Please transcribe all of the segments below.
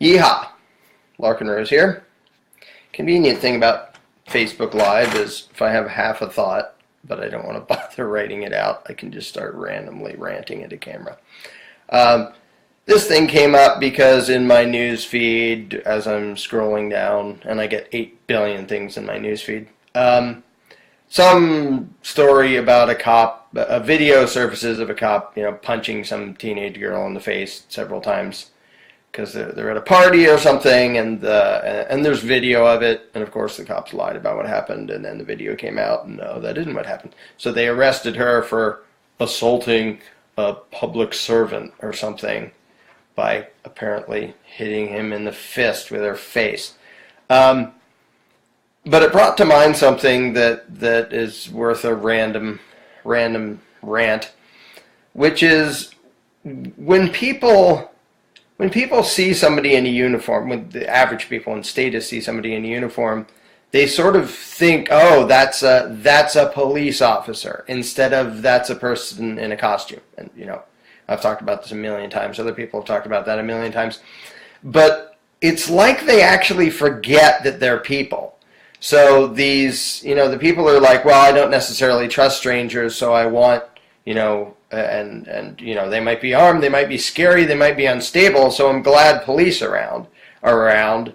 Yeehaw! Larken Rose here. Convenient thing about Facebook Live is if I have half a thought, but I don't want to bother writing it out, I can just start randomly ranting at a camera. This thing came up because in my news feed, as I'm scrolling down, and I get 8 billion things in my news feed, some story about a cop, a video surfaces of a cop, punching some teenage girl in the face several times because they're at a party or something, and there's video of it, and of course the cops lied about what happened, and then the video came out, and no, that isn't what happened. So they arrested her for assaulting a public servant or something by apparently hitting him in the fist with her face. But it brought to mind something that is worth a random rant, which is when people see somebody in a uniform, when the average people in status see somebody in a uniform, they sort of think, oh, that's a police officer, instead of that's a person in a costume. And I've talked about this a million times. Other people have talked about that a million times. But it's like they actually forget that they're people. So these, the people are like, well, I don't necessarily trust strangers, so I want, and they might be armed, they might be scary, they might be unstable, so I'm glad police are around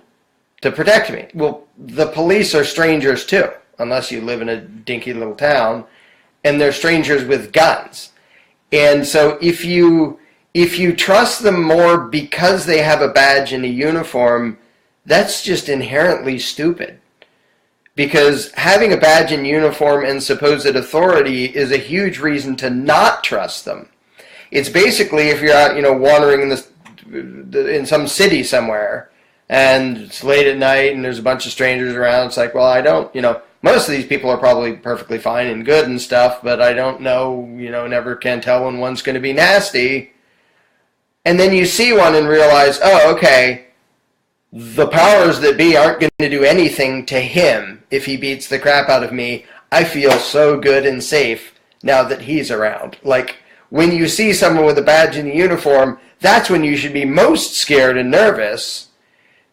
to protect me. Well, the police are strangers too, unless you live in a dinky little town, and they're strangers with guns. And so if you trust them more because they have a badge and a uniform, that's just inherently stupid. Because having a badge and uniform and supposed authority is a huge reason to not trust them. It's basically if you're out, wandering in some city somewhere, and it's late at night and there's a bunch of strangers around. It's like, well, I don't, most of these people are probably perfectly fine and good and stuff, but I don't know, never can tell when one's going to be nasty. And then you see one and realize, oh, okay, the powers that be aren't going to do anything to him if he beats the crap out of me. I feel so good and safe now that he's around. Like, when you see someone with a badge and a uniform, that's when you should be most scared and nervous,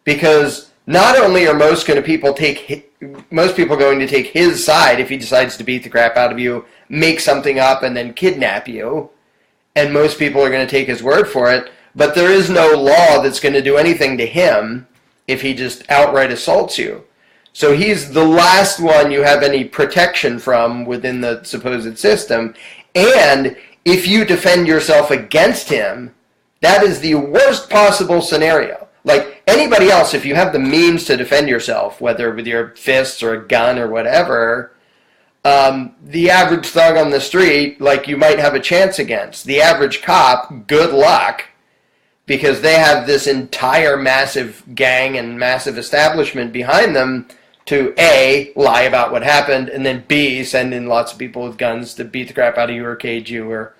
because not only are most people going to take his side if he decides to beat the crap out of you, make something up, and then kidnap you, and most people are going to take his word for it, but there is no law that's going to do anything to him if he just outright assaults you. So he's the last one you have any protection from within the supposed system, and if you defend yourself against him, that is the worst possible scenario. Like anybody else, if you have the means to defend yourself, whether with your fists or a gun or whatever, the average thug on the street, like, you might have a chance against. The average cop, good luck, because they have this entire massive gang and massive establishment behind them to A, lie about what happened, and then B, send in lots of people with guns to beat the crap out of you or cage you or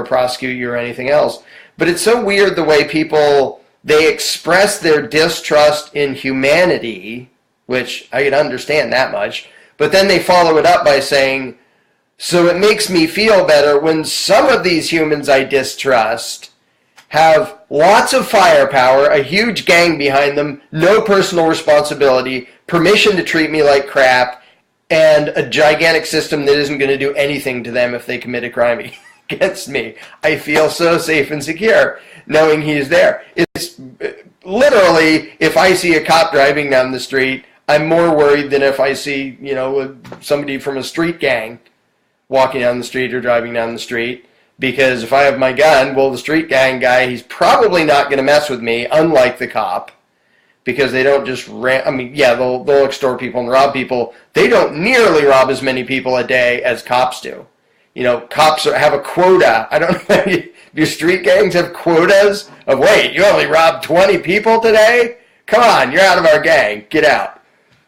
prosecute you or anything else. But it's so weird the way people, they express their distrust in humanity, which I can understand that much, but then they follow it up by saying, so it makes me feel better when some of these humans I distrust have lots of firepower, a huge gang behind them, no personal responsibility, permission to treat me like crap, and a gigantic system that isn't going to do anything to them if they commit a crime against me. I feel so safe and secure knowing he's there. It's literally, if I see a cop driving down the street, I'm more worried than if I see, somebody from a street gang walking down the street or driving down the street. Because if I have my gun, well, the street gang guy, he's probably not going to mess with me, unlike the cop. Because they don't just they'll extort people and rob people. They don't nearly rob as many people a day as cops do. Cops have a quota. I don't know, do street gangs have quotas of, wait, you only robbed 20 people today? Come on, you're out of our gang. Get out.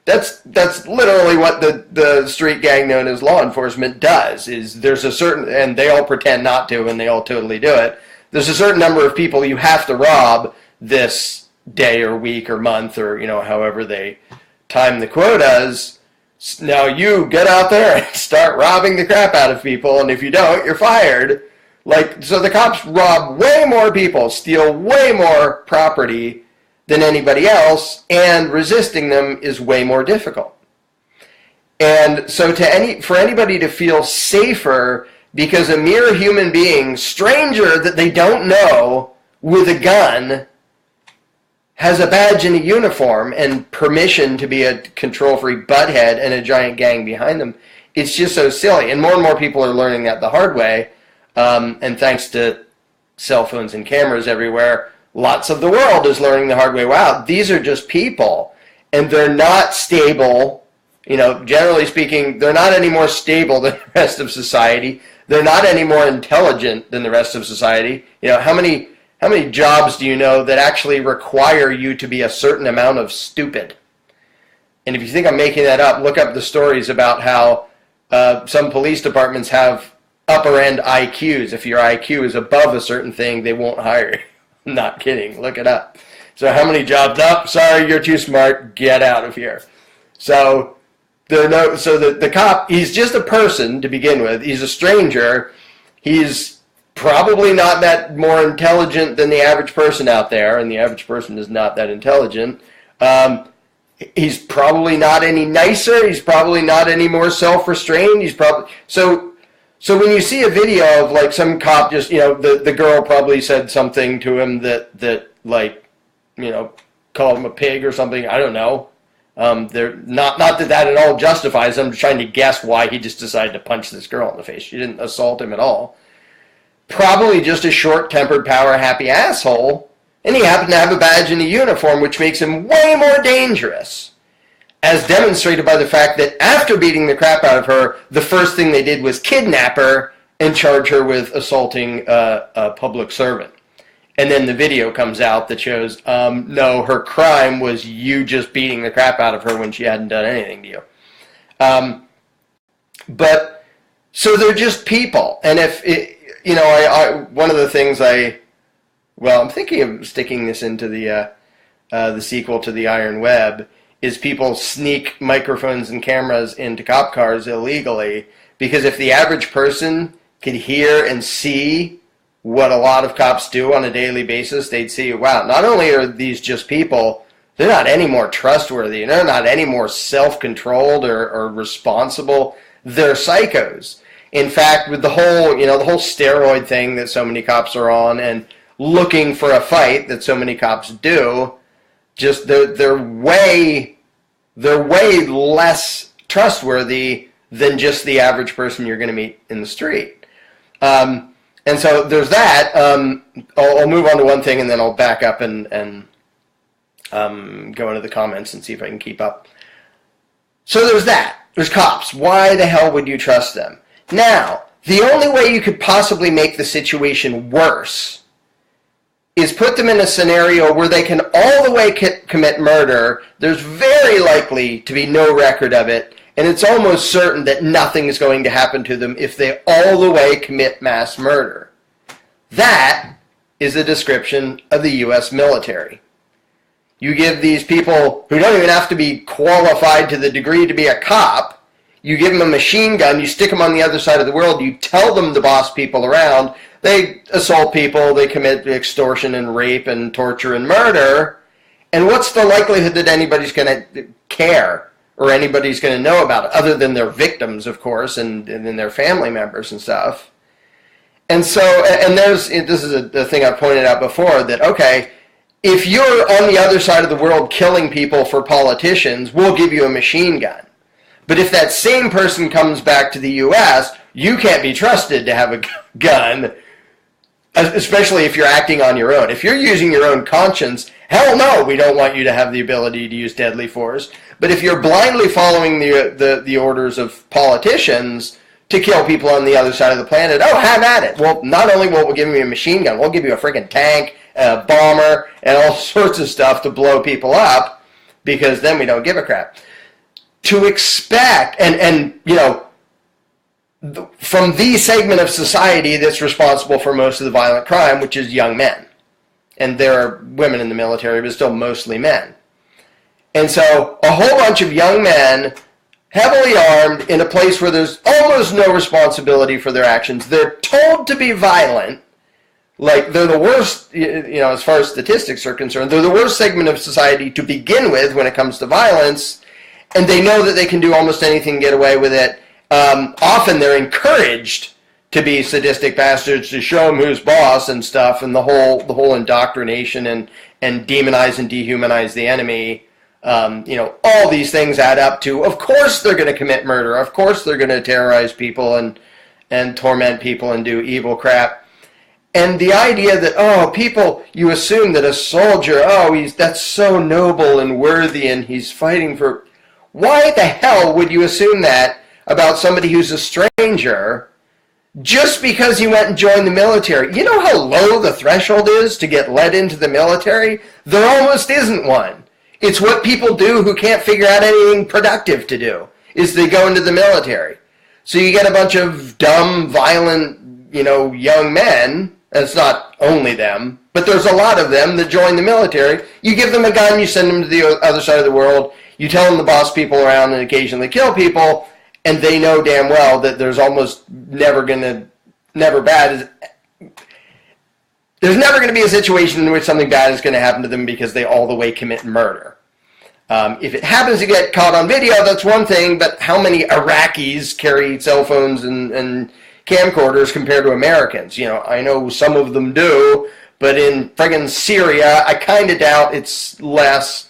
That's literally what the street gang known as law enforcement does, is there's a certain, and they all pretend not to, and they all totally do it, there's a certain number of people you have to rob this day or week or month or, however they time the quotas. Now you get out there and start robbing the crap out of people, and if you don't, you're fired. So the cops rob way more people, steal way more property than anybody else, and resisting them is way more difficult. And so for anybody to feel safer because a mere human being, stranger that they don't know, with a gun, has a badge and a uniform and permission to be a control-free butthead and a giant gang behind them, it's just so silly. And more people are learning that the hard way. And thanks to cell phones and cameras everywhere, lots of the world is learning the hard way. Wow, these are just people, and they're not stable. You know, generally speaking, they're not any more stable than the rest of society. They're not any more intelligent than the rest of society. You know, how many jobs do you know that actually require you to be a certain amount of stupid? And if you think I'm making that up, look up the stories about how some police departments have upper-end IQs. If your IQ is above a certain thing, they won't hire you. I'm not kidding. Look it up. So how many jobs? Oh, sorry, you're too smart. Get out of here. So the cop, he's just a person to begin with. He's a stranger. He's probably not that more intelligent than the average person out there, and the average person is not that intelligent. He's probably not any nicer. He's probably not any more self-restrained. He's probably so when you see a video of like some cop just, you know, the girl probably said something to him that like, you know, called him a pig or something. I don't know. They're not that at all justifies. I'm trying to guess why he just decided to punch this girl in the face. She didn't assault him at all. Probably just a short-tempered, power-happy asshole, and he happened to have a badge and a uniform, which makes him way more dangerous, as demonstrated by the fact that after beating the crap out of her, the first thing they did was kidnap her and charge her with assaulting a public servant. And then the video comes out that shows, no, her crime was you just beating the crap out of her when she hadn't done anything to you. But, so they're just people. And if, you know, one of the things I'm thinking of sticking this into the sequel to The Iron Web, is people sneak microphones and cameras into cop cars illegally, because if the average person could hear and see what a lot of cops do on a daily basis, they'd see, wow, not only are these just people, they're not any more trustworthy, they're not any more self-controlled or responsible, they're psychos. In fact, with the whole steroid thing that so many cops are on and looking for a fight that so many cops do, just they're way less trustworthy than just the average person you're going to meet in the street. And so there's that. I'll move on to one thing and then I'll back up and go into the comments and see if I can keep up. So there's that. There's cops. Why the hell would you trust them? Now, the only way you could possibly make the situation worse is put them in a scenario where they can all the way commit murder. There's very likely to be no record of it, and it's almost certain that nothing is going to happen to them if they all the way commit mass murder. That is a description of the U.S. military. You give these people who don't even have to be qualified to the degree to be a cop, you give them a machine gun, you stick them on the other side of the world, you tell them to boss people around, they assault people, they commit extortion and rape and torture and murder, and what's the likelihood that anybody's going to care or anybody's going to know about it, other than their victims, of course, and then their family members and stuff. And so, and this is a thing I've pointed out before, that, okay, if you're on the other side of the world killing people for politicians, we'll give you a machine gun. But if that same person comes back to the U.S., you can't be trusted to have a gun, especially if you're acting on your own. If you're using your own conscience, hell no, we don't want you to have the ability to use deadly force. But if you're blindly following the orders of politicians to kill people on the other side of the planet, oh, have at it. Well, not only will we give you a machine gun, we'll give you a freaking tank, a bomber, and all sorts of stuff to blow people up, because then we don't give a crap. To expect, and you know, from the segment of society that's responsible for most of the violent crime, which is young men. And there are women in the military, but still mostly men. And so a whole bunch of young men, heavily armed, in a place where there's almost no responsibility for their actions. They're told to be violent, like they're the worst, as far as statistics are concerned, they're the worst segment of society to begin with when it comes to violence, and they know that they can do almost anything and get away with it. Often they're encouraged to be sadistic bastards to show them who's boss and stuff, and the whole indoctrination and demonize and dehumanize the enemy. All these things add up to, of course they're going to commit murder, of course they're going to terrorize people and torment people and do evil crap. And the idea that, people, you assume that a soldier, that's so noble and worthy and he's fighting for... Why the hell would you assume that about somebody who's a stranger just because he went and joined the military? You know how low the threshold is to get let into the military? There almost isn't one. It's what people do who can't figure out anything productive to do, is they go into the military. So you get a bunch of dumb, violent, young men. And it's not only them, but there's a lot of them that join the military. You give them a gun, you send them to the other side of the world, you tell them to boss people around and occasionally kill people, and they know damn well that there's almost never going to be a situation in which something bad is going to happen to them because they all the way commit murder. If it happens to get caught on video, that's one thing, but how many Iraqis carry cell phones and camcorders compared to Americans? I know some of them do, but in friggin' Syria, I kind of doubt it's less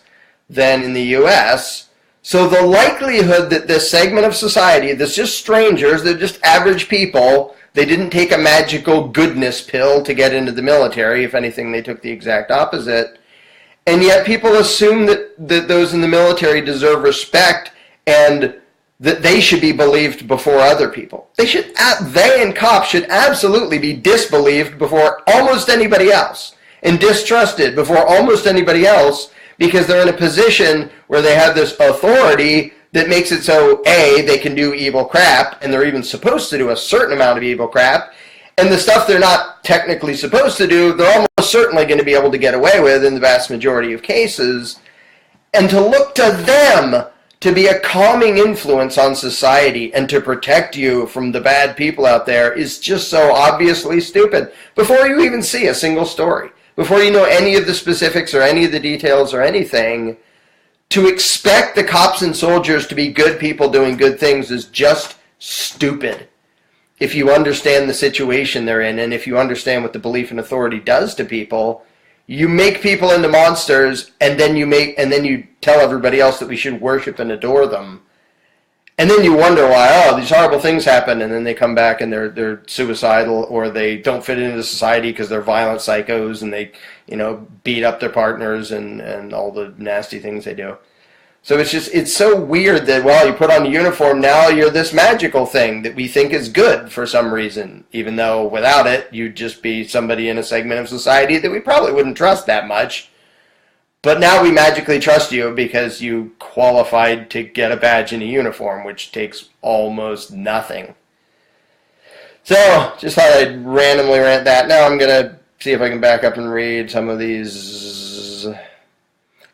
than in the U.S. So the likelihood that this segment of society, that's just strangers, they're just average people, they didn't take a magical goodness pill to get into the military. If anything, they took the exact opposite. And yet people assume that those in the military deserve respect and that they should be believed before other people. They and cops should absolutely be disbelieved before almost anybody else and distrusted before almost anybody else, because they're in a position where they have this authority that makes it so, A, they can do evil crap, and they're even supposed to do a certain amount of evil crap, and the stuff they're not technically supposed to do, they're almost certainly going to be able to get away with in the vast majority of cases. And to look to them to be a calming influence on society and to protect you from the bad people out there is just so obviously stupid. Before you even see a single story, before you know any of the specifics or any of the details or anything, to expect the cops and soldiers to be good people doing good things is just stupid. If you understand the situation they're in, and if you understand what the belief in authority does to people, you make people into monsters, and then you tell everybody else that we should worship and adore them. And then you wonder why, these horrible things happen, and then they come back and they're suicidal, or they don't fit into society because they're violent psychos, and they, beat up their partners and all the nasty things they do. So it's so weird that, you put on a uniform, now you're this magical thing that we think is good for some reason, even though without it, you'd just be somebody in a segment of society that we probably wouldn't trust that much. But now we magically trust you because you qualified to get a badge in a uniform, which takes almost nothing. So, just thought I'd randomly rant that. Now I'm going to see if I can back up and read some of these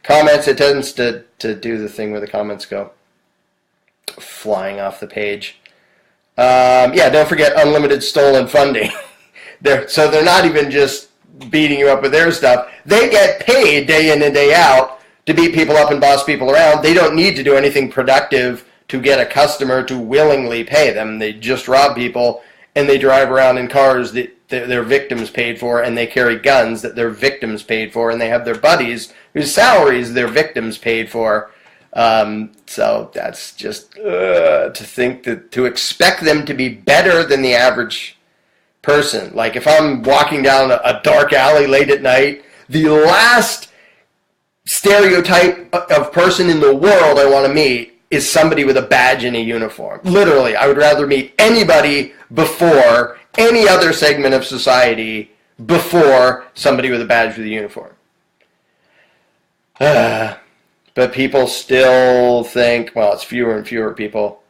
comments. It tends to do the thing where the comments go flying off the page. Don't forget unlimited stolen funding. So they're not even just beating you up with their stuff. They get paid day in and day out to beat people up and boss people around. They don't need to do anything productive to get a customer to willingly pay them. They just rob people, and they drive around in cars that their victims paid for, and they carry guns that their victims paid for, and they have their buddies whose salaries their victims paid for. So that's just to think that to expect them to be better than the average person. Like if I'm walking down a dark alley late at night, the last stereotype of person in the world I want to meet is somebody with a badge and a uniform. Literally, I would rather meet anybody before any other segment of society before somebody with a badge with a uniform. But people still think, it's fewer and fewer people,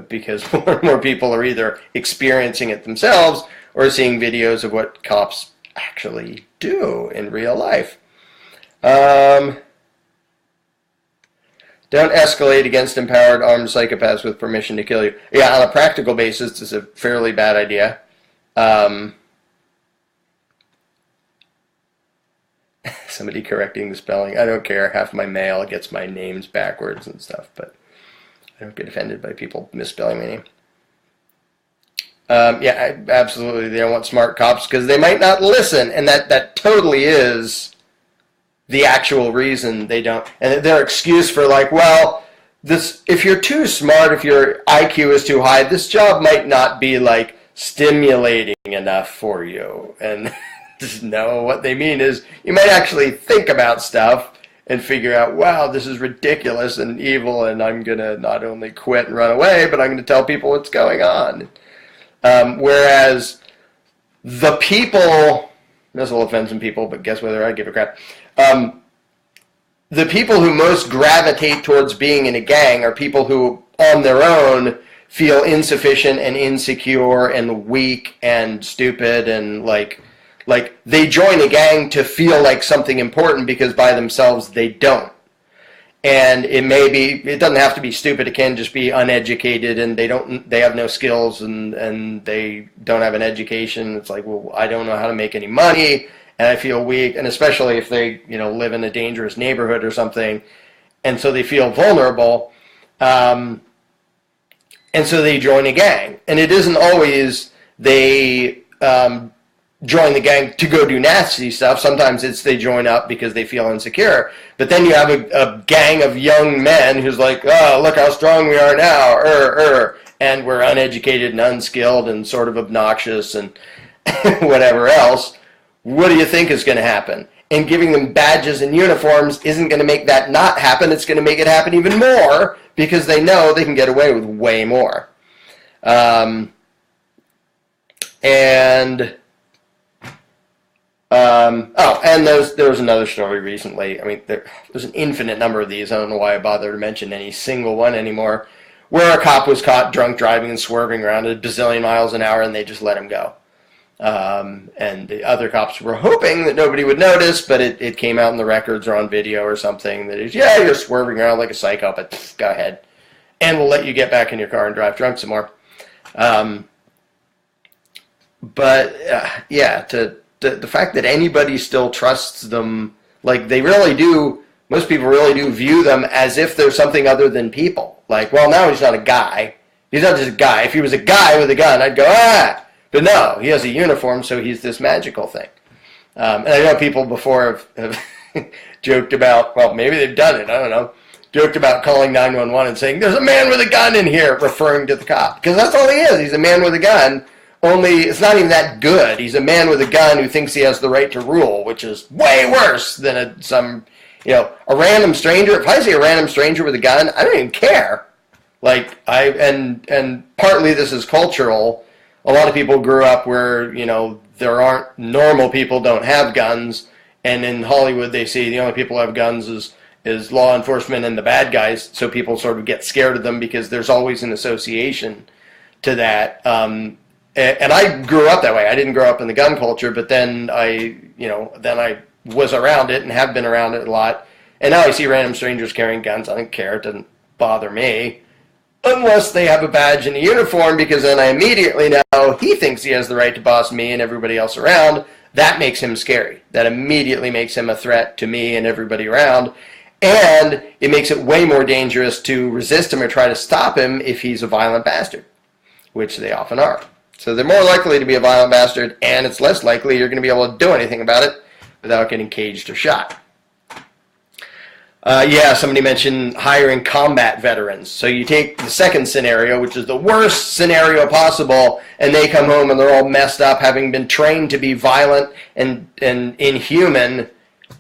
because more and more people are either experiencing it themselves or seeing videos of what cops actually do in real life. Don't escalate against empowered armed psychopaths with permission to kill you. Yeah, on a practical basis, it's a fairly bad idea. Um, somebody correcting the spelling. I don't care. Half my mail gets my names backwards and stuff, but I don't get offended by people misspelling my name. Yeah, absolutely. They don't want smart cops because they might not listen, and that totally is the actual reason they don't. And their excuse for like, well, this if you're too smart, if your IQ is too high, this job might not be like stimulating enough for you. And no, what they mean is you might actually think about stuff and figure out, wow, this is ridiculous and evil, and I'm going to not only quit and run away, but I'm going to tell people what's going on. Whereas the people, this will offend some people, but guess whether I give a crap. The people who most gravitate towards being in a gang are people who, on their own, feel insufficient and insecure and weak and stupid and like they join a gang to feel like something important because by themselves they don't. And it doesn't have to be stupid, it can just be uneducated and they have no skills and they don't have an education. It's like, well, I don't know how to make any money and I feel weak, and especially if they, live in a dangerous neighborhood or something, and so they feel vulnerable, and so they join a gang. And it isn't always they join the gang to go do nasty stuff. Sometimes it's they join up because they feel insecure. But then you have a gang of young men who's like, oh, look how strong we are now, and we're uneducated and unskilled and sort of obnoxious and whatever else. What do you think is going to happen? And giving them badges and uniforms isn't going to make that not happen. It's going to make it happen even more because they know they can get away with way more. And there was another story recently. I mean, there's an infinite number of these. I don't know why I bother to mention any single one anymore, where a cop was caught drunk driving and swerving around at a bazillion miles an hour, and they just let him go. And the other cops were hoping that nobody would notice, but it came out in the records or on video or something that is, yeah, you're swerving around like a psycho, but go ahead. And we'll let you get back in your car and drive drunk some more. The fact that anybody still trusts them, like they really do, most people really do view them as if they're something other than people. Like, well, now he's not a guy. He's not just a guy. If he was a guy with a gun, I'd go, ah! But no, he has a uniform, so he's this magical thing. And I know people before have joked about, well, maybe they've done it, I don't know, joked about calling 911 and saying, there's a man with a gun in here, referring to the cop. Because that's all he is. He's a man with a gun. Only, it's not even that good. He's a man with a gun who thinks he has the right to rule, which is way worse than a random stranger. If I see a random stranger with a gun, I don't even care. And partly this is cultural. A lot of people grew up where, there aren't normal people don't have guns, and in Hollywood they see the only people who have guns is law enforcement and the bad guys, so people sort of get scared of them because there's always an association to that. And I grew up that way. I didn't grow up in the gun culture, but then I was around it and have been around it a lot. And now I see random strangers carrying guns. I don't care. It doesn't bother me. Unless they have a badge and a uniform, because then I immediately know he thinks he has the right to boss me and everybody else around. That makes him scary. That immediately makes him a threat to me and everybody around. And it makes it way more dangerous to resist him or try to stop him if he's a violent bastard, which they often are. So they're more likely to be a violent bastard, and it's less likely you're going to be able to do anything about it without getting caged or shot. Somebody mentioned hiring combat veterans. So you take the second scenario, which is the worst scenario possible, and they come home and they're all messed up, having been trained to be violent and inhuman,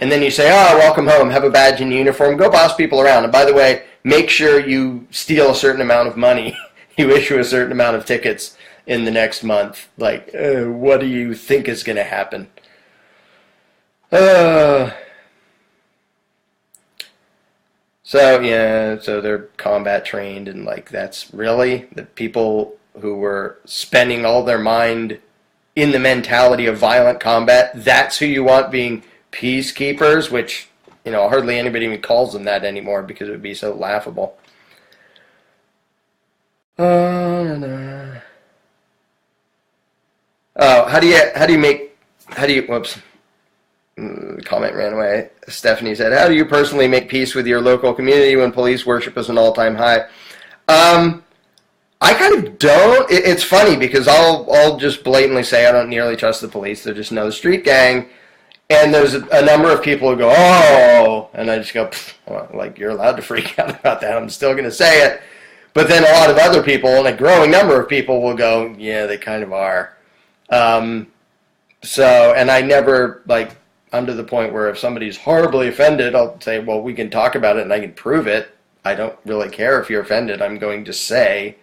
and then you say, oh, welcome home, have a badge and uniform, go boss people around. And by the way, make sure you steal a certain amount of money, you issue a certain amount of tickets in the next month. What do you think is going to happen? So they're combat trained, and that's really the people who were spending all their mind in the mentality of violent combat. That's who you want being peacekeepers, which, hardly anybody even calls them that anymore because it would be so laughable. Oh, whoops, comment ran away. Stephanie said, how do you personally make peace with your local community when police worship is an all-time high? I kind of don't. It's funny because I'll just blatantly say I don't nearly trust the police. They're just another street gang. And there's a number of people who go, oh, and I just go, well, like, you're allowed to freak out about that. I'm still going to say it. But then a lot of other people, and a growing number of people, will go, yeah, they kind of are. And I never, like, I'm to the point where if somebody's horribly offended, I'll say, well, we can talk about it and I can prove it. I don't really care if you're offended. I'm going to say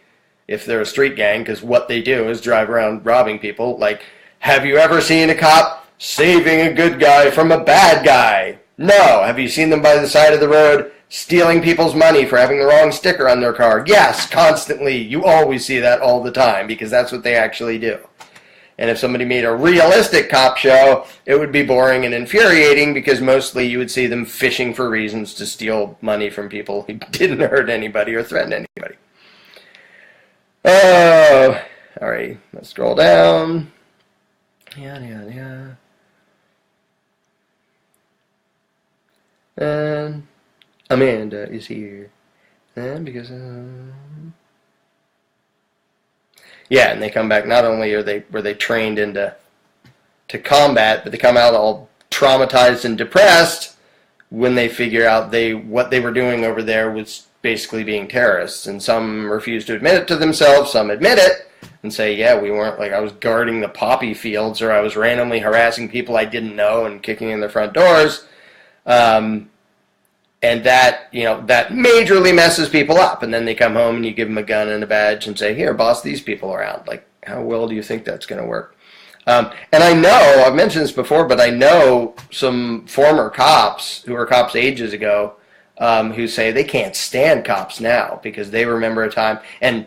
if they're a street gang, because what they do is drive around robbing people. Like, have you ever seen a cop saving a good guy from a bad guy? No. Have you seen them by the side of the road stealing people's money for having the wrong sticker on their car? Yes, constantly. You always see that all the time because that's what they actually do. And if somebody made a realistic cop show, it would be boring and infuriating because mostly you would see them fishing for reasons to steal money from people who didn't hurt anybody or threaten anybody. Oh, all right. Let's scroll down. Yeah. And Amanda is here. And because yeah, and they come back. Not only were they trained into combat, but they come out all traumatized and depressed when they figure out what they were doing over there was basically being terrorists. And some refuse to admit it to themselves. Some admit it and say, yeah, we weren't, like, I was guarding the poppy fields, or I was randomly harassing people I didn't know and kicking in their front doors. And that majorly messes people up. And then they come home and you give them a gun and a badge and say, here, boss these people around. Like, how well do you think that's going to work? And I know, I've mentioned this before, but I know some former cops who were cops ages ago who say they can't stand cops now because they remember a time, and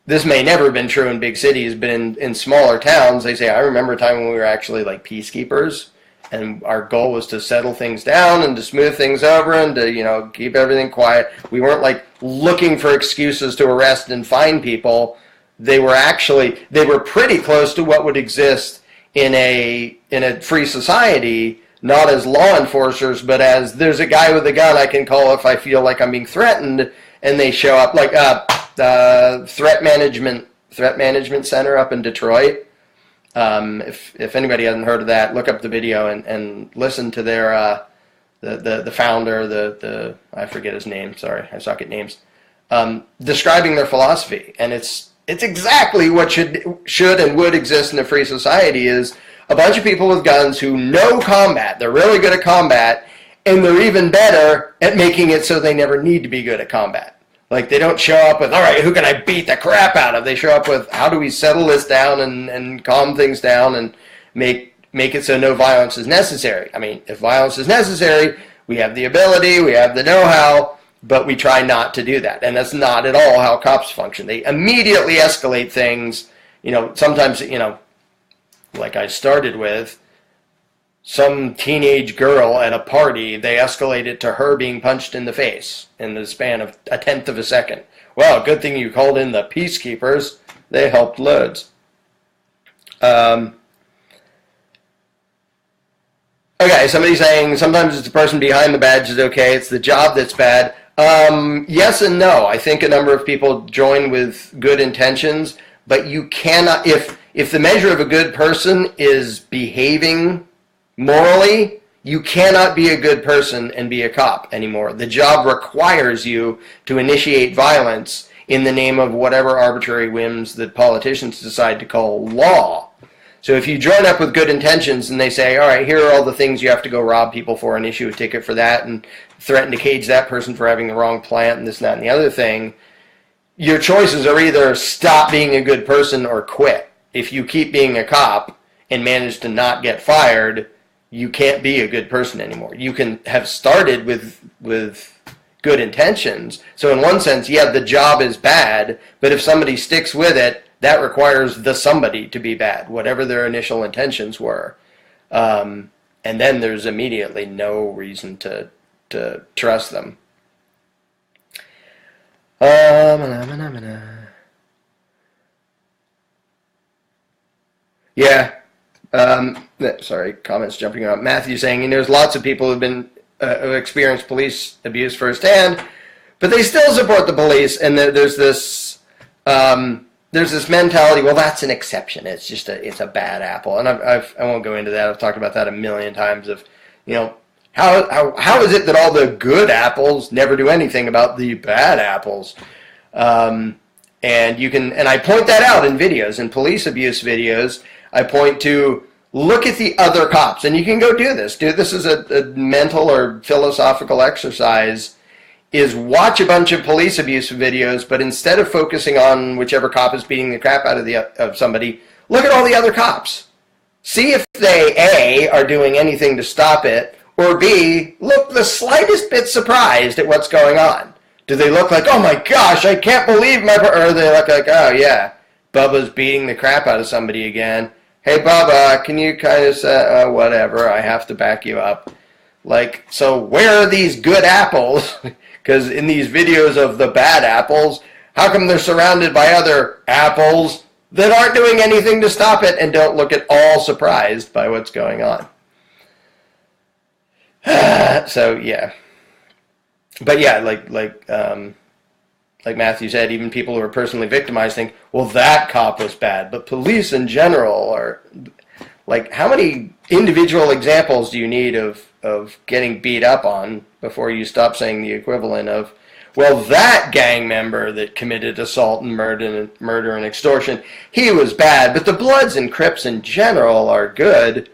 this may never have been true in big cities, but in smaller towns, they say, I remember a time when we were actually like peacekeepers. And our goal was to settle things down and to smooth things over and to, keep everything quiet. We weren't like looking for excuses to arrest and fine people. They were pretty close to what would exist in a free society, not as law enforcers, but as there's a guy with a gun I can call if I feel like I'm being threatened, and they show up, like the threat management center up in Detroit. If anybody hasn't heard of that, look up the video and listen to their the founder, I forget his name. Sorry, I suck at names. Describing their philosophy, and it's exactly what should and would exist in a free society. Is a bunch of people with guns who know combat. They're really good at combat, and they're even better at making it so they never need to be good at combat. Like, they don't show up with, all right, who can I beat the crap out of? They show up with, how do we settle this down and calm things down and make it so no violence is necessary? I mean, if violence is necessary, we have the ability, we have the know-how, but we try not to do that. And that's not at all how cops function. They immediately escalate things. Sometimes, like I started with, some teenage girl at a party, they escalate it to her being punched in the face in the span of a tenth of a second. Well, good thing you called in the peacekeepers. They helped loads. Okay, somebody's saying sometimes it's the person behind the badge is okay. It's the job that's bad. Yes and no. I think a number of people join with good intentions, but you cannot, if the measure of a good person is behaving morally, you cannot be a good person and be a cop anymore. The job requires you to initiate violence in the name of whatever arbitrary whims that politicians decide to call law. So if you join up with good intentions and they say, all right, here are all the things you have to go rob people for and issue a ticket for that and threaten to cage that person for having the wrong plant and this, that, and the other thing, your choices are either stop being a good person or quit. If you keep being a cop and manage to not get fired, you can't be a good person anymore. You can have started with good intentions. So in one sense, yeah, the job is bad, but if somebody sticks with it, that requires the somebody to be bad, whatever their initial intentions were. And then there's immediately no reason to trust them. Yeah. Sorry, comments jumping around. Matthew saying he knows lots of people who've been who experienced police abuse firsthand, but they still support the police. And there's this mentality. Well, that's an exception. It's just it's a bad apple. And I won't go into that. I've talked about that a million times. Of how is it that all the good apples never do anything about the bad apples? And I point that out in videos, in police abuse videos. I point to, look at the other cops, and you can go do this. This is a mental or philosophical exercise, is watch a bunch of police abuse videos, but instead of focusing on whichever cop is beating the crap out of somebody, look at all the other cops. See if they, A, are doing anything to stop it, or B, look the slightest bit surprised at what's going on. Do they look like, oh my gosh, I can't believe my... Or do they look like, oh yeah, Bubba's beating the crap out of somebody again. Hey, Bubba, can you kind of say, whatever, I have to back you up. Like, so where are these good apples? Because in these videos of the bad apples, how come they're surrounded by other apples that aren't doing anything to stop it and don't look at all surprised by what's going on? So, yeah. But yeah, like Matthew said, even people who are personally victimized think, well, that cop was bad. But police in general are, like, how many individual examples do you need of getting beat up on before you stop saying the equivalent of, well, that gang member that committed assault and murder and extortion, he was bad, but the Bloods and Crips in general are good.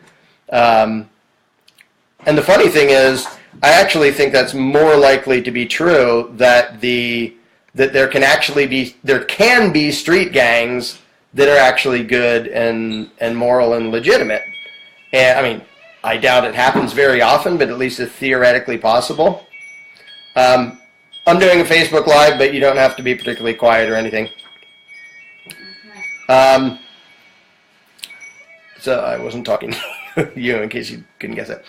And the funny thing is, I actually think that's more likely to be true, that there can be street gangs that are actually good and moral and legitimate. And I mean, I doubt it happens very often, but at least it's theoretically possible. I'm doing a Facebook Live, but you don't have to be particularly quiet or anything. So I wasn't talking to you, in case you couldn't guess it.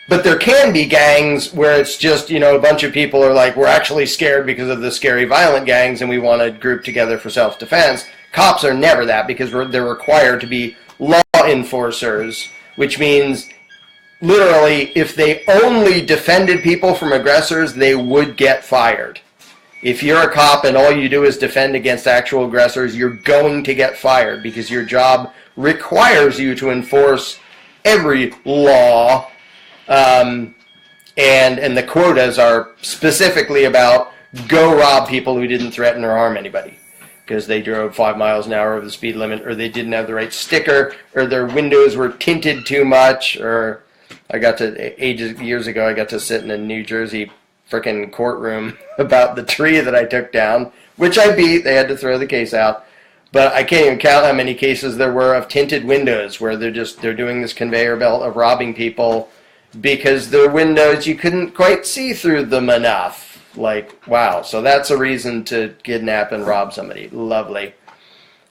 But there can be gangs where it's just, a bunch of people are like, we're actually scared because of the scary violent gangs and we want to group together for self-defense. Cops are never that, because they're required to be law enforcers, which means literally if they only defended people from aggressors, they would get fired. If you're a cop and all you do is defend against actual aggressors, you're going to get fired because your job requires you to enforce every law. And the quotas are specifically about go rob people who didn't threaten or harm anybody because they drove 5 miles an hour over the speed limit, or they didn't have the right sticker, or their windows were tinted too much, or years ago I got to sit in a New Jersey frickin' courtroom about the tree that I took down, which I beat. They had to throw the case out. But I can't even count how many cases there were of tinted windows where they're doing this conveyor belt of robbing people because their windows, you couldn't quite see through them enough. Like, wow. So that's a reason to kidnap and rob somebody. Lovely.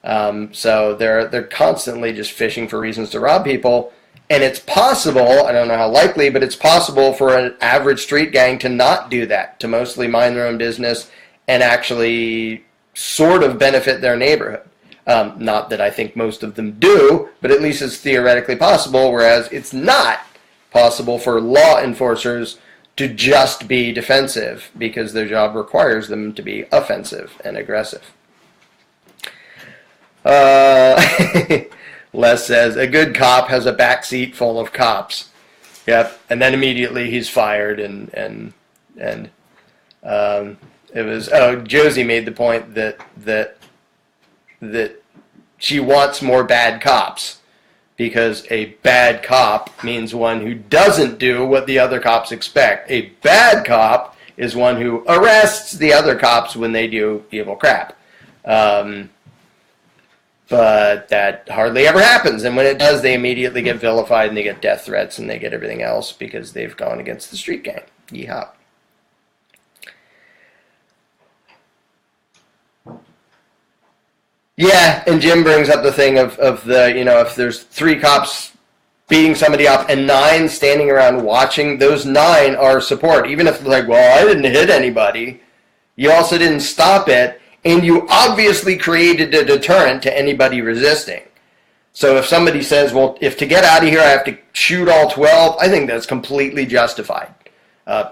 So they're constantly just fishing for reasons to rob people. And it's possible, I don't know how likely, but it's possible for an average street gang to not do that, to mostly mind their own business and actually sort of benefit their neighborhood. Not that I think most of them do, but at least it's theoretically possible, whereas it's not possible for law enforcers to just be defensive because their job requires them to be offensive and aggressive. Les says, a good cop has a back seat full of cops. Yep, and then immediately he's fired, and it was, Josie made the point that she wants more bad cops, because a bad cop means one who doesn't do what the other cops expect. A bad cop is one who arrests the other cops when they do evil crap. But that hardly ever happens, and when it does, they immediately get vilified, and they get death threats, and they get everything else because they've gone against the street gang. Yeehaw. Yeah, and Jim brings up the thing of the, if there's 3 cops beating somebody up and 9 standing around watching, those 9 are support. Even if, like, well, I didn't hit anybody, you also didn't stop it, and you obviously created a deterrent to anybody resisting. So if somebody says, well, if to get out of here I have to shoot all 12, I think that's completely justified.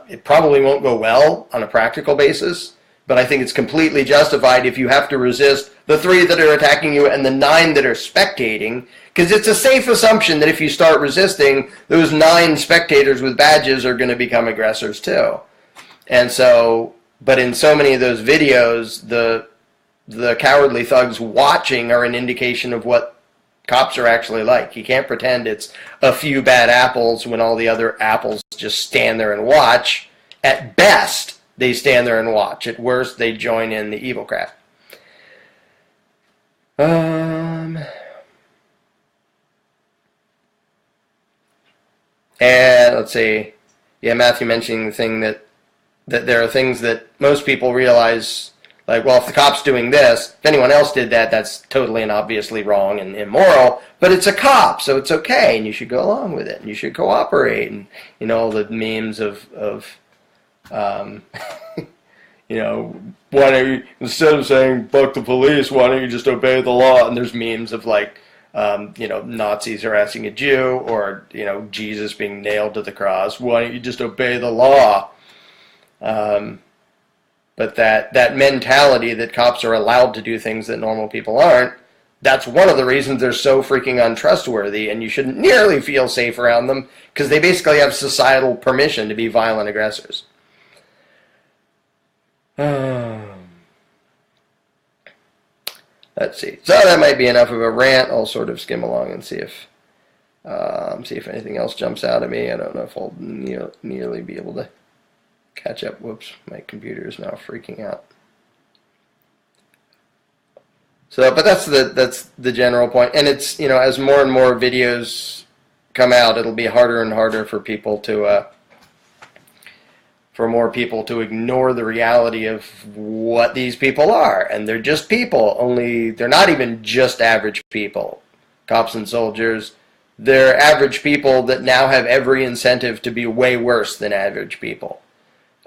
It probably won't go well on a practical basis, but I think it's completely justified if you have to resist the 3 that are attacking you and the 9 that are spectating, because it's a safe assumption that if you start resisting, those 9 spectators with badges are going to become aggressors too. And so, but in so many of those videos, the cowardly thugs watching are an indication of what cops are actually like. You can't pretend it's a few bad apples when all the other apples just stand there and watch. At best, they stand there and watch. At worst, they join in the evil crap. And let's see. Yeah, Matthew mentioning the thing that there are things that most people realize, like, well, if the cop's doing this, if anyone else did that, that's totally and obviously wrong and immoral, but it's a cop, so it's okay, and you should go along with it, and you should cooperate, and, you know, all the memes of you know, why don't you, instead of saying, fuck the police, why don't you just obey the law? And there's memes of, like, you know, Nazis harassing a Jew, or, you know, Jesus being nailed to the cross. Why don't you just obey the law? But that mentality that cops are allowed to do things that normal people aren't, that's one of the reasons they're so freaking untrustworthy, and you shouldn't nearly feel safe around them, because they basically have societal permission to be violent aggressors. Let's see. So that might be enough of a rant. I'll sort of skim along and see if anything else jumps out at me. I don't know if I'll nearly be able to catch up. Whoops, my computer is now freaking out. So, but that's the general point. And it's, you know, as more and more videos come out, it'll be harder and harder for people to for more people to ignore the reality of what these people are. And they're just people, only they're not even just average people. Cops and soldiers, they're average people that now have every incentive to be way worse than average people.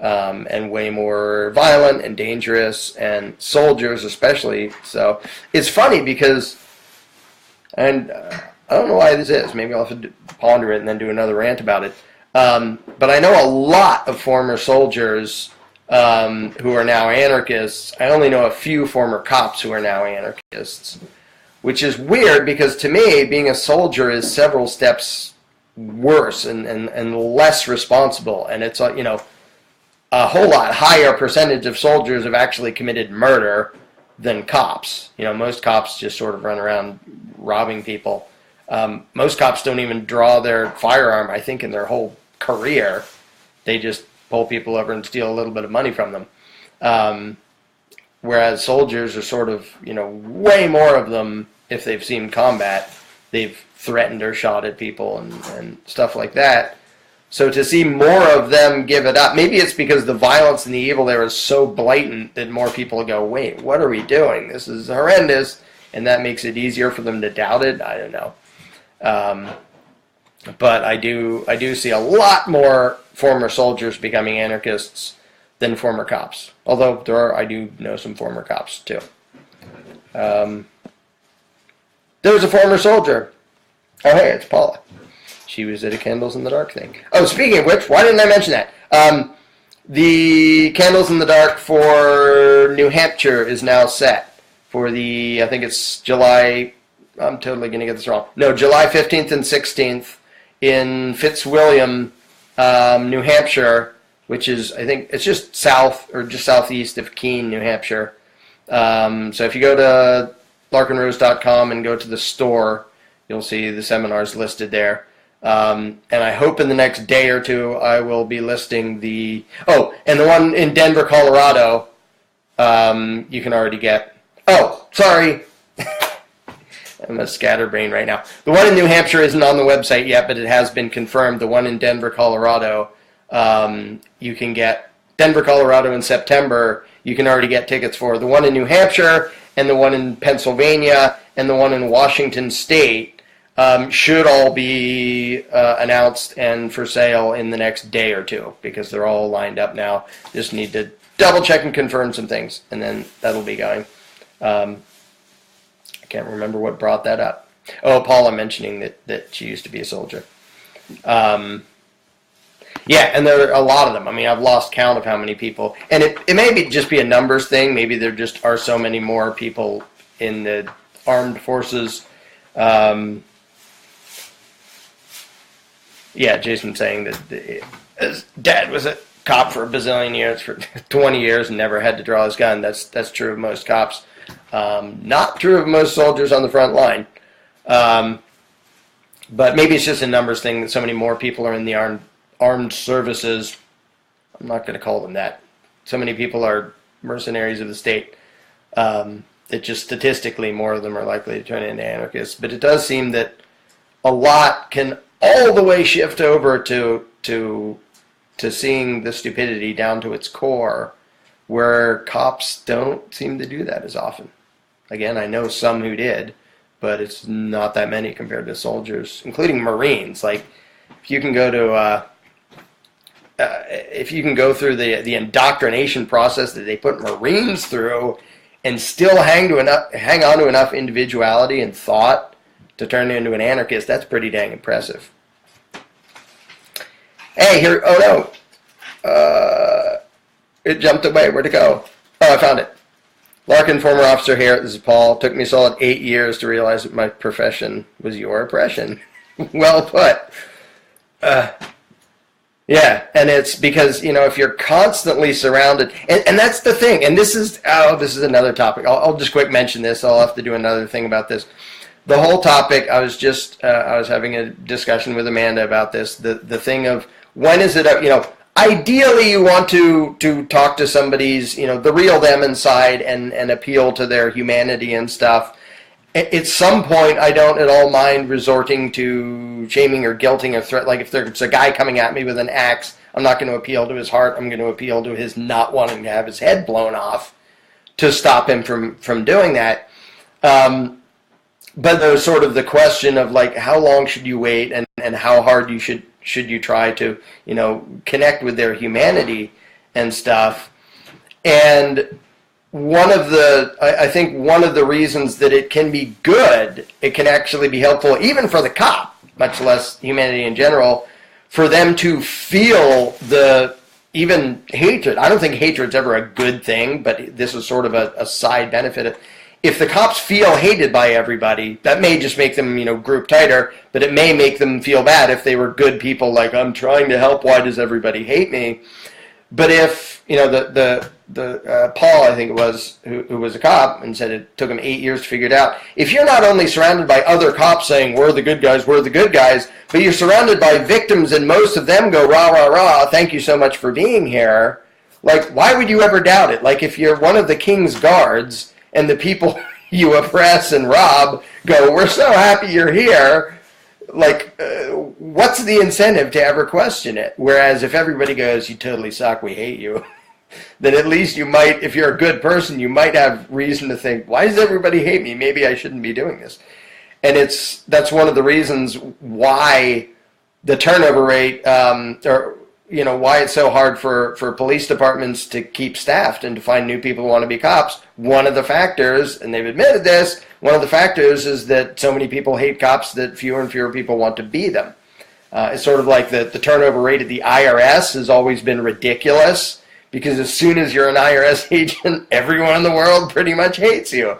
And way more violent and dangerous, and soldiers especially. So it's funny because, and I don't know why this is, maybe I'll have to ponder it and then do another rant about it. But I know a lot of former soldiers who are now anarchists. I only know a few former cops who are now anarchists, which is weird because to me, being a soldier is several steps worse and less responsible. And it's, you know, a whole lot higher percentage of soldiers have actually committed murder than cops. You know, most cops just sort of run around robbing people. Most cops don't even draw their firearm, I think, in their whole career. They just pull people over and steal a little bit of money from them. Whereas soldiers are sort of, you know, way more of them, if they've seen combat, they've threatened or shot at people and stuff like that. So to see more of them give it up, maybe it's because the violence and the evil there is so blatant that more people go, wait, what are we doing? This is horrendous, and that makes it easier for them to doubt it. I don't know. But I do see a lot more former soldiers becoming anarchists than former cops. Although I do know some former cops too. There was a former soldier. Oh, hey, it's Paula. She was at a Candles in the Dark thing. Oh, speaking of which, why didn't I mention that? The Candles in the Dark for New Hampshire is now set for the, I think it's July, I'm totally going to get this wrong. No, July 15th and 16th in Fitzwilliam, New Hampshire, which is, I think, it's just south or just southeast of Keene, New Hampshire. So if you go to larkenrose.com and go to the store, you'll see the seminars listed there. And I hope in the next day or two I will be listing the... Oh, and the one in Denver, Colorado, you can already get... Oh, sorry. I'm a scatterbrain right now. The one in New Hampshire isn't on the website yet, but it has been confirmed. The one in Denver, Colorado, you can get... Denver, Colorado in September, you can already get tickets for. The one in New Hampshire and the one in Pennsylvania and the one in Washington State should all be announced and for sale in the next day or two, because they're all lined up now. Just need to double check and confirm some things, and then that'll be going. I can't remember what brought that up. Oh, Paula mentioning that she used to be a soldier. Yeah, and there are a lot of them. I mean, I've lost count of how many people. And it may just be a numbers thing. Maybe there just are so many more people in the armed forces. Yeah, Jason saying that his dad was a cop for a bazillion years, for 20 years, and never had to draw his gun. That's true of most cops. Not true of most soldiers on the front line. But maybe it's just a numbers thing that so many more people are in the armed services. I'm not going to call them that. So many people are mercenaries of the state that just statistically more of them are likely to turn into anarchists. But it does seem that a lot can all the way shift over to seeing the stupidity down to its core, where cops don't seem to do that as often. Again, I know some who did, but it's not that many compared to soldiers, including Marines. Like, if you can go to the indoctrination process that they put Marines through, and still hang on to enough individuality and thought to turn into an anarchist, that's pretty dang impressive. Hey, here, oh no, it jumped away. Where'd it go? Oh, I found it. Larken, former officer here. This is Paul. Took me a solid 8 years to realize that my profession was your oppression. Well put. Yeah, and it's because, if you're constantly surrounded, and that's the thing, and this is another topic. I'll just quick mention this. I'll have to do another thing about this. The whole topic, I was having a discussion with Amanda about this, the thing of when is it, ideally you want to talk to somebody's, the real them inside and appeal to their humanity and stuff. At some point, I don't at all mind resorting to shaming or guilting or threat. Like if there's a guy coming at me with an axe, I'm not going to appeal to his heart. I'm going to appeal to his not wanting to have his head blown off to stop him from doing that. But there's sort of the question of like, how long should you wait and how hard should you try to, connect with their humanity and stuff. And I think one of the reasons that it can be good, it can actually be helpful even for the cop, much less humanity in general, for them to feel even hatred. I don't think hatred's ever a good thing, but this is sort of a side benefit. If the cops feel hated by everybody, that may just make them, group tighter, but it may make them feel bad if they were good people, like, I'm trying to help, why does everybody hate me? But if, Paul, I think it was, who was a cop, and said it took him 8 years to figure it out. If you're not only surrounded by other cops saying, we're the good guys, but you're surrounded by victims and most of them go, rah, rah, rah, thank you so much for being here, like, why would you ever doubt it? Like, if you're one of the king's guards, and the people you oppress and rob go, we're so happy you're here, like, what's the incentive to ever question it? Whereas if everybody goes, you totally suck, we hate you, then at least you might, if you're a good person, you might have reason to think, why does everybody hate me? Maybe I shouldn't be doing this. And that's one of the reasons why the turnover rate, why it's so hard for police departments to keep staffed and to find new people who want to be cops. One of the factors, and they've admitted this, one of the factors is that so many people hate cops that fewer and fewer people want to be them. It's sort of like the turnover rate at the IRS has always been ridiculous, because as soon as you're an IRS agent, everyone in the world pretty much hates you.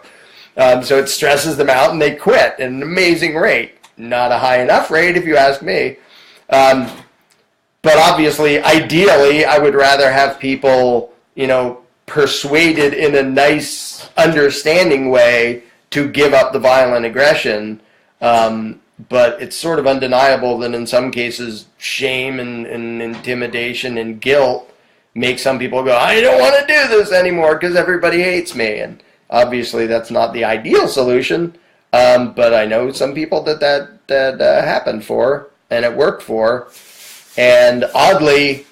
So it stresses them out and they quit at an amazing rate. Not a high enough rate if you ask me. But obviously, ideally, I would rather have people, persuaded in a nice, understanding way to give up the violent aggression. But it's sort of undeniable that in some cases, shame and intimidation and guilt make some people go, I don't want to do this anymore because everybody hates me. And obviously, that's not the ideal solution. But I know some people that happened for and it worked for. And oddly,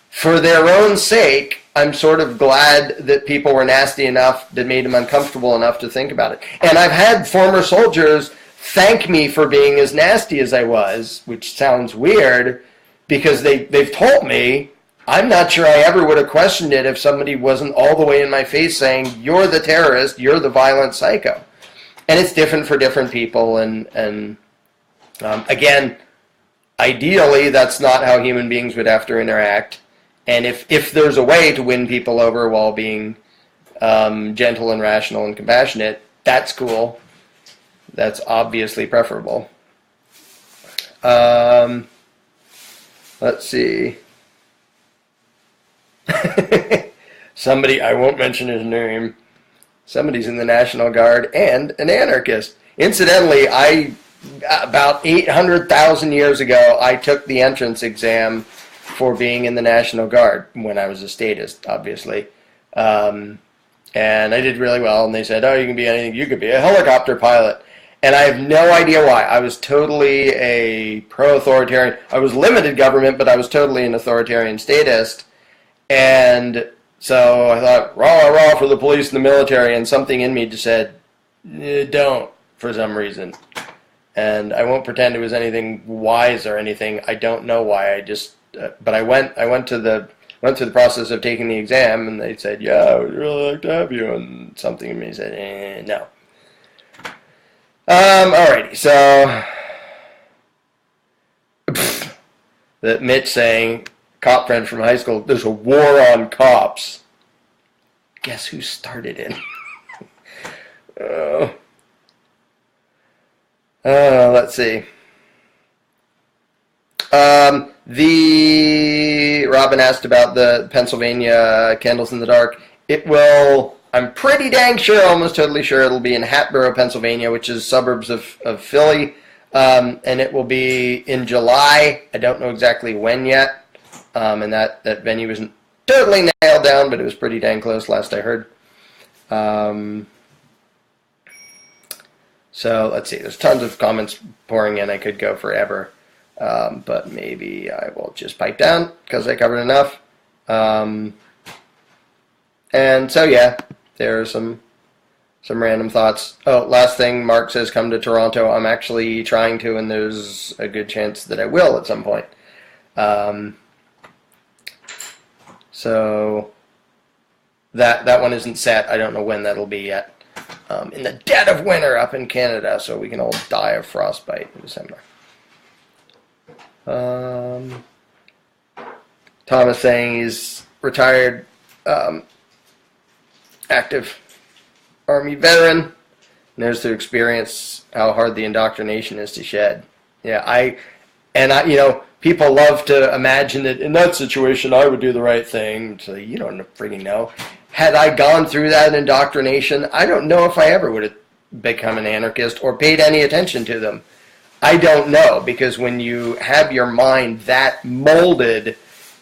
for their own sake, I'm sort of glad that people were nasty enough that made them uncomfortable enough to think about it. And I've had former soldiers thank me for being as nasty as I was, which sounds weird, because they've told me, I'm not sure I ever would have questioned it if somebody wasn't all the way in my face saying, you're the terrorist, you're the violent psycho. and it's different for different people, and again, ideally, that's not how human beings would have to interact. And if there's a way to win people over while being gentle and rational and compassionate, that's cool. That's obviously preferable. Let's see. Somebody, I won't mention his name, somebody's in the National Guard and an anarchist. Incidentally, about 800,000 years ago, I took the entrance exam for being in the National Guard when I was a statist, obviously. And I did really well, and they said, oh, you can be anything. You could be a helicopter pilot. And I have no idea why. I was totally a pro-authoritarian. I was limited government, but I was totally an authoritarian statist. And so I thought, rah, rah for the police and the military, and something in me just said, don't, for some reason. And I won't pretend it was anything wise or anything. I don't know why. But I went through the process of taking the exam, and they said, yeah, I would really like to have you. And something in me said, no. Alrighty, so that Mitch saying, cop friend from high school, there's a war on cops. Guess who started it? Let's see. Robin asked about the Pennsylvania Candles in the Dark. It will, I'm pretty dang sure, almost totally sure, it'll be in Hatboro, Pennsylvania, which is suburbs of Philly. And it will be in July. I don't know exactly when yet. And that venue isn't totally nailed down, but it was pretty dang close last I heard. So let's see. There's tons of comments pouring in. I could go forever. But maybe I will just pipe down because I covered enough. And so, yeah, there are some random thoughts. Oh, last thing, Mark says come to Toronto. I'm actually trying to, and there's a good chance that I will at some point. So that one isn't set. I don't know when that'll be yet. In the dead of winter up in Canada, so we can all die of frostbite in December. Thomas saying he's retired, active Army veteran, knows through experience how hard the indoctrination is to shed. Yeah, you know, people love to imagine that in that situation I would do the right thing. So you don't freaking know. Had I gone through that indoctrination, I don't know if I ever would have become an anarchist or paid any attention to them. I don't know, because when you have your mind that molded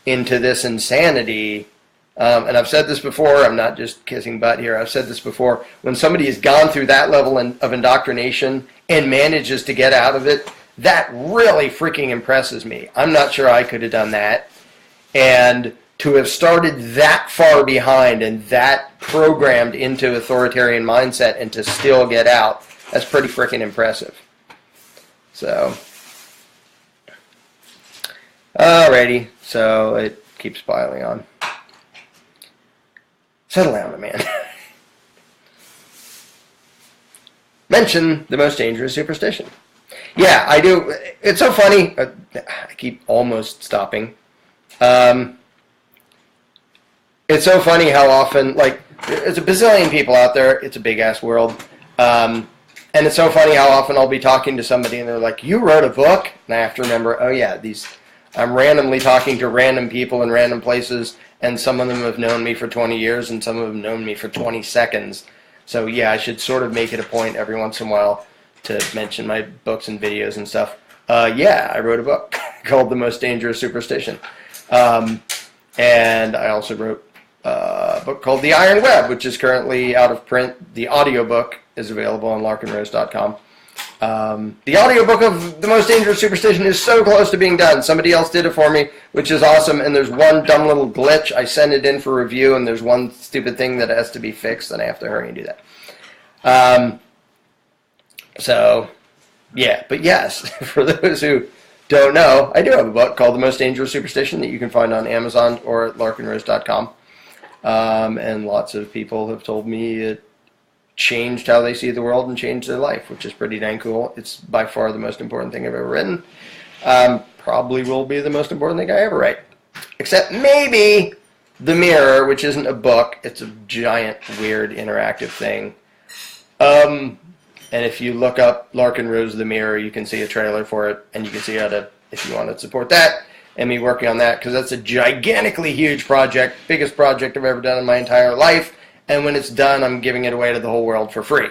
into this insanity, and I've said this before, I'm not just kissing butt here, I've said this before, when somebody has gone through that level of indoctrination and manages to get out of it, that really freaking impresses me. I'm not sure I could have done that. And to have started that far behind and that programmed into authoritarian mindset and to still get out, that's pretty freaking impressive. So, alrighty, so it keeps piling on. Settle down, man. Mention the most dangerous superstition. Yeah, I do. It's so funny. I keep almost stopping. It's so funny how often, like, there's a bazillion people out there. It's a big-ass world. And it's so funny how often I'll be talking to somebody and they're like, you wrote a book? And I have to remember, oh yeah, I'm randomly talking to random people in random places, and some of them have known me for 20 years and some of them have known me for 20 seconds. So yeah, I should sort of make it a point every once in a while to mention my books and videos and stuff. Yeah, I wrote a book called The Most Dangerous Superstition. And I also wrote a book called The Iron Web, which is currently out of print. The audiobook is available on larkenrose.com. The audiobook of The Most Dangerous Superstition is so close to being done. Somebody else did it for me, which is awesome, and there's one dumb little glitch. I sent it in for review, and there's one stupid thing that has to be fixed, and I have to hurry and do that. So, yeah, but yes, for those who don't know, I do have a book called The Most Dangerous Superstition that you can find on Amazon or at larkenrose.com. And lots of people have told me it changed how they see the world and changed their life, which is pretty dang cool. It's by far the most important thing I've ever written. Probably will be the most important thing I ever write. Except maybe The Mirror, which isn't a book. It's a giant, weird, interactive thing. And if you look up Larken Rose, The Mirror, you can see a trailer for it, and you can see how to, if you want to support that, and me working on that, because that's a gigantically huge project, biggest project I've ever done in my entire life, and when it's done, I'm giving it away to the whole world for free.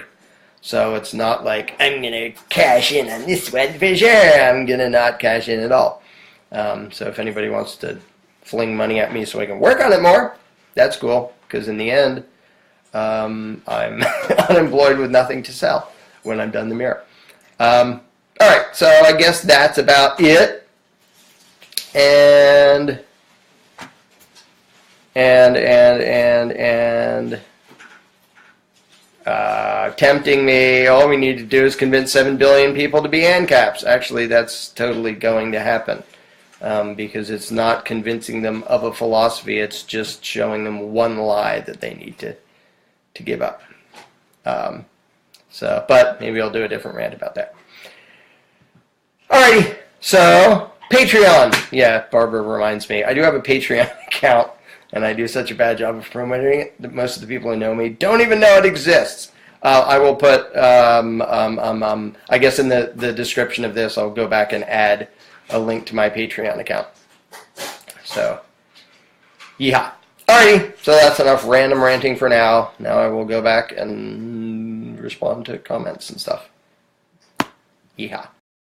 So it's not like, I'm going to cash in on this one for sure. I'm going to not cash in at all. So if anybody wants to fling money at me so I can work on it more, that's cool, because in the end, I'm unemployed with nothing to sell when I'm done The Mirror. Alright, so I guess that's about it. And tempting me, all we need to do is convince 7 billion people to be ANCAPs. Actually, that's totally going to happen. Because it's not convincing them of a philosophy, it's just showing them one lie that they need to give up. But maybe I'll do a different rant about that. Alrighty, so Patreon. Yeah, Barbara reminds me. I do have a Patreon account, and I do such a bad job of promoting it that most of the people who know me don't even know it exists. I will put, I guess in the description of this, I'll go back and add a link to my Patreon account. So, yeah. Alrighty, so that's enough random ranting for now. Now I will go back and respond to comments and stuff. Yeehaw.